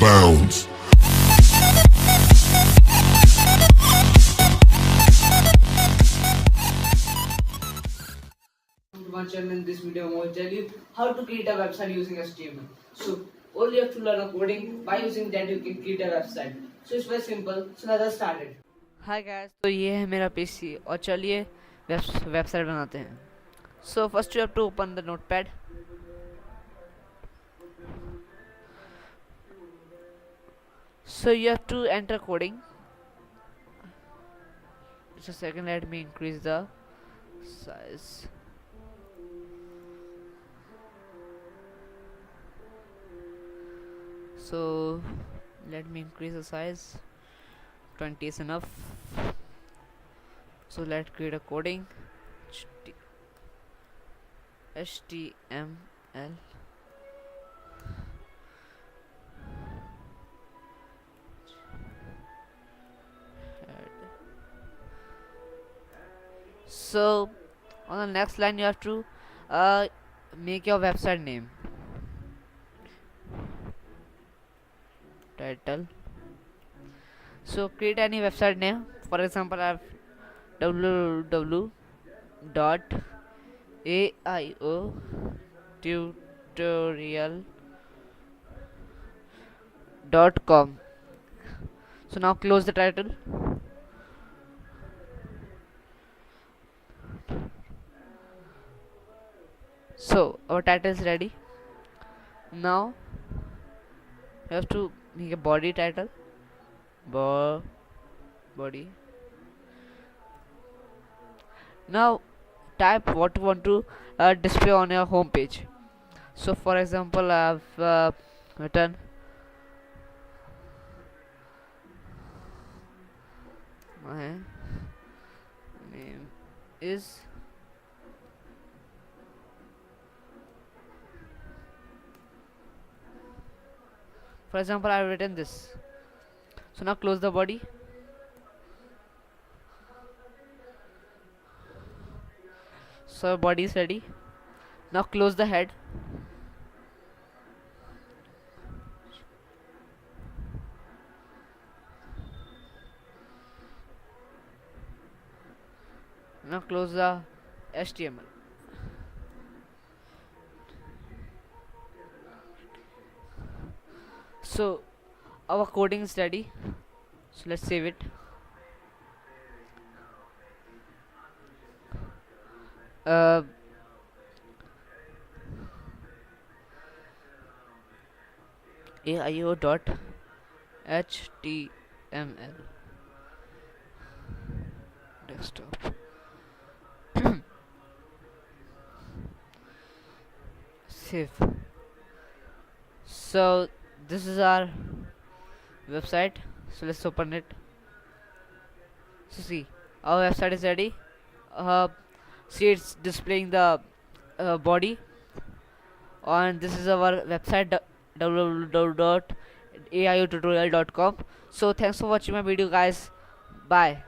bounds. To my channel. In this video, I'm going to tell you how to create a website using HTML. So, all you have to learn a coding. By using that, you can create a website. So, it's very simple. So, let us start it. Hi guys, तो ये है मेरा PC और चलिए website बनाते हैं. So first you have to open the notepad. So you have to enter coding. Just a second, let me increase the size. So let me increase the size. 20 is enough. So let's create a coding. HTML. So on the next line you have to make your website name. Title. So create any website name. For example, I have www.aiotutorial.com. So now close the title. So our title is ready. Now you have to make a body title. Body. Now type what you want to display on your home page. So for example, I have written my name is for example I have written this. So now close the body. So body is ready. Now close the head. Now close the HTML. So our coding is ready. So let's save it. aio.html desktop. Save. So this is our website. So let's open it. So see, our website is ready. See, it's displaying the body, and this is our website www.aiotutorial.com. So thanks for watching my video, guys. Bye.